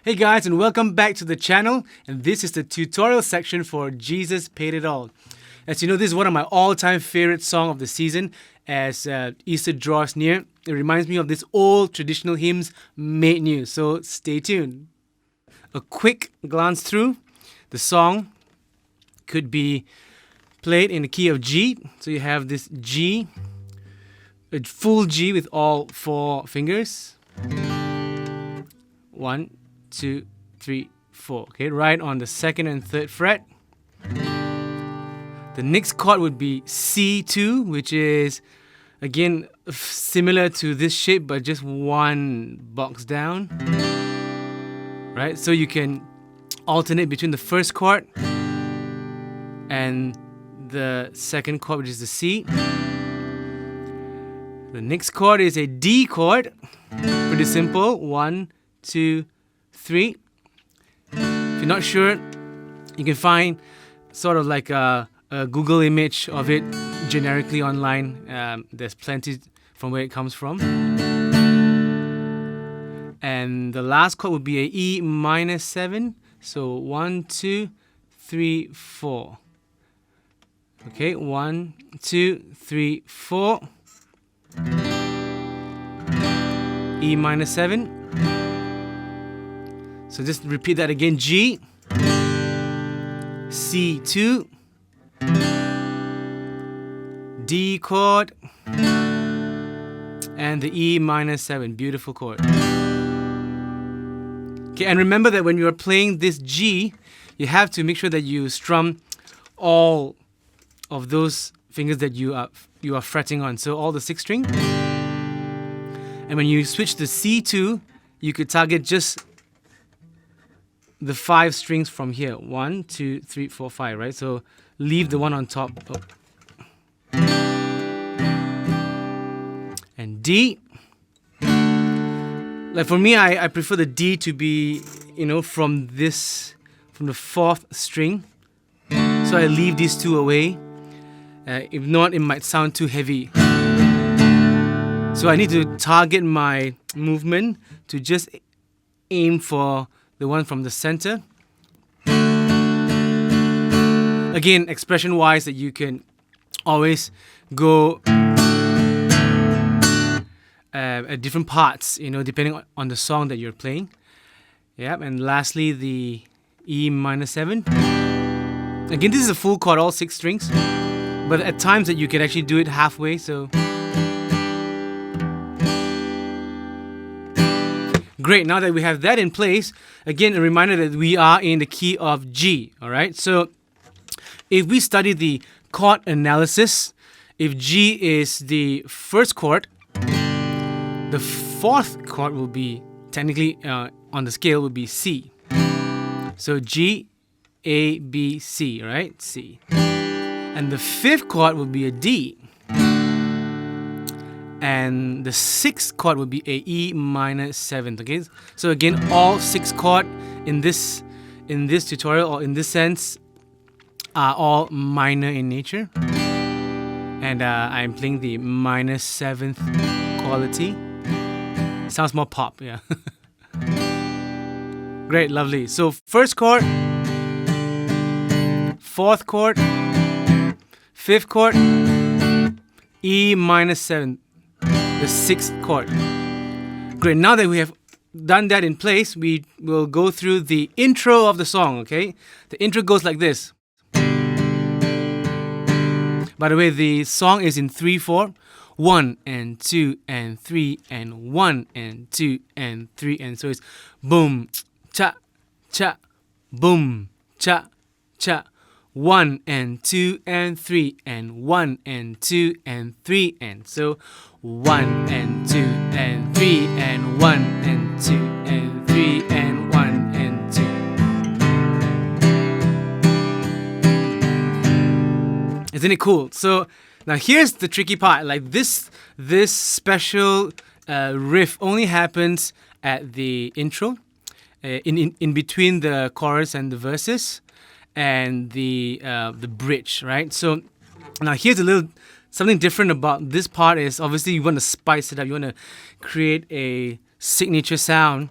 Hey guys, and welcome back to the channel, and this is the tutorial section for Jesus Paid It All. As you know, this is one of my all-time favorite songs of the season as Easter draws near. It reminds me of these old traditional hymns made new, so stay tuned. A quick glance through, the song could be played in the key of G. So you have this G, a full G with all four fingers. 1, 2, 3, 4. Okay, right on the second and third fret. The next chord would be C2, which is again similar to this shape but just one box down. Right, so you can alternate between the first chord and the second chord, which is the C. The next chord is a D chord. Pretty simple. 1, 2, 3. If you're not sure, you can find sort of like a Google image of it generically online. There's plenty from where it comes from. And the last chord would be a E minor 7. So 1, 2, 3, 4. Okay, 1, 2, 3, 4. E minor 7. So just repeat that again. G, C2, D chord, and the E minor 7. Beautiful chord. Okay, and remember that when you are playing this G, you have to make sure that you strum all of those fingers that you are fretting on. So all the 6 string. And when you switch to C2, you could target just the 5 strings from here. 1, 2, 3, 4, 5, right? So leave the one on top. Oh. And D. Like for me, I prefer the D to be, from the 4th string. So I leave these 2 away. If not, it might sound too heavy. So I need to target my movement to just aim for the one from the center. Again, expression-wise, that you can always go at different parts, depending on the song that you're playing. Yep, and lastly, the E minor 7. Again, this is a full chord, all 6 strings. But at times that you can actually do it halfway, so... Great, now that we have that in place, again, a reminder that we are in the key of G, alright? So, if we study the chord analysis, if G is the first chord, the 4th chord will be, technically on the scale, would be C. So, G, A, B, C, right? C. And the 5th chord would be a D. And the 6th chord would be a E minor 7. Okay, so again, all 6 chords in this tutorial, or in this sense, are all minor in nature. And I'm playing the minor 7th quality. Sounds more pop, yeah. Great, lovely. So 1st chord, 4th chord, 5th chord, E minor 7. The 6th chord. Great, now that we have done that in place, we will go through the intro of the song, okay? The intro goes like this. By the way, the song is in 3/4. 1 and 2 and 3 and 1 and 2 and 3, and so it's boom, cha, cha, boom, cha, cha. 1 and 2 and 3 and 1 and 2 and 3, and so 1 and 2 and 3 and 1 and 2 and 3 and 1 and 2. Isn't it cool? So now here's the tricky part. Like this special riff only happens at the intro, in between the chorus and the verses, and the bridge, right? So now here's something different about this part is obviously you want to spice it up. You want to create a signature sound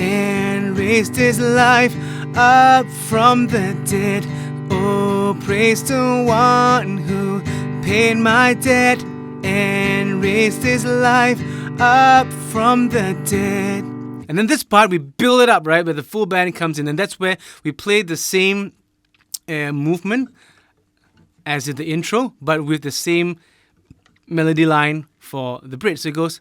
and raised his life up from the dead. Oh, praise the one who paid my debt and raised his life up from the dead. And then this part, we build it up, right, where the full band comes in, and that's where we play the same movement as in the intro, but with the same melody line for the bridge. So it goes,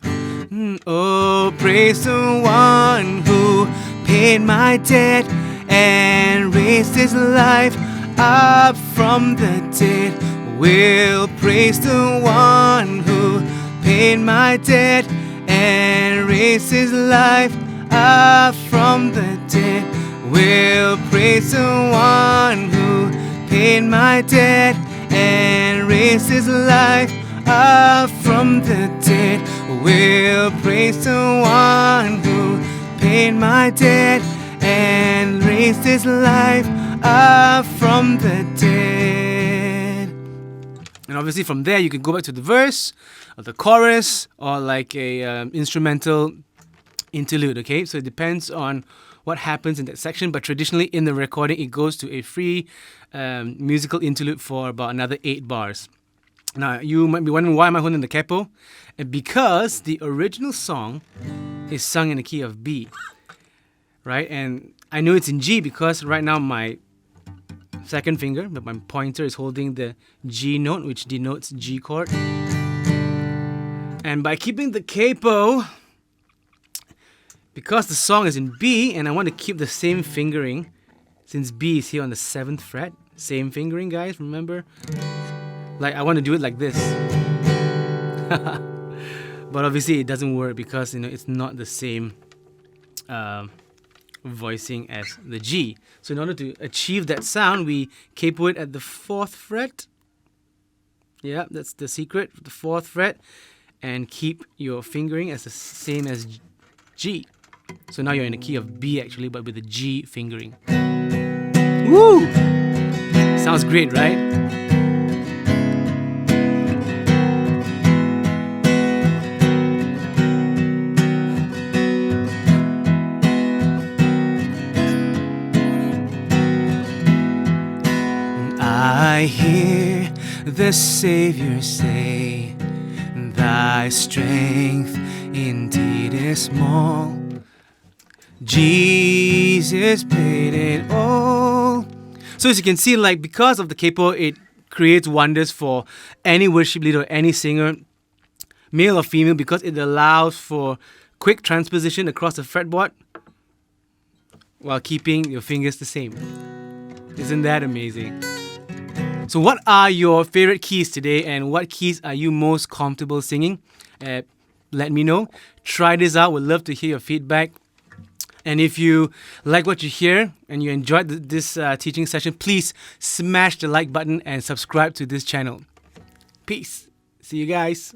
oh, praise the one who paid my debt and raised his life up from the dead. We'll praise the one who paid my debt and raised his life up from the dead. We'll praise the one who paid my debt and raised his life up from the dead. We'll praise the one who paid my debt and raised his life up from the dead. And obviously from there you can go back to the verse or the chorus or like a instrumental interlude, okay? So it depends on what happens in that section, but traditionally in the recording it goes to a free musical interlude for about another 8 bars. Now you might be wondering, why am I holding the capo? And because the original song is sung in the key of B, right? And I know it's in G because right now my second finger, but my pointer is holding the G note, which denotes G chord. And by keeping the capo, because the song is in B and I want to keep the same fingering, since B is here on the 7th fret, same fingering, guys, remember? Like, I want to do it like this. But obviously it doesn't work because, it's not the same voicing as the G. So in order to achieve that sound, we capo it at the 4th fret. Yeah, that's the secret, the 4th fret. And keep your fingering as the same as G. So now you're in the key of B actually, but with the G fingering. Woo! Sounds great, right? I hear the Savior say, thy strength indeed is small. Jesus paid it all. So as you can see, like, because of the capo, it creates wonders for any worship leader or any singer, male or female, because it allows for quick transposition across the fretboard while keeping your fingers the same. Isn't that amazing? So what are your favorite keys today, and what keys are you most comfortable singing? Let me know. Try this out. We'd love to hear your feedback. And if you like what you hear and you enjoyed this teaching session, please smash the like button and subscribe to this channel. Peace. See you guys.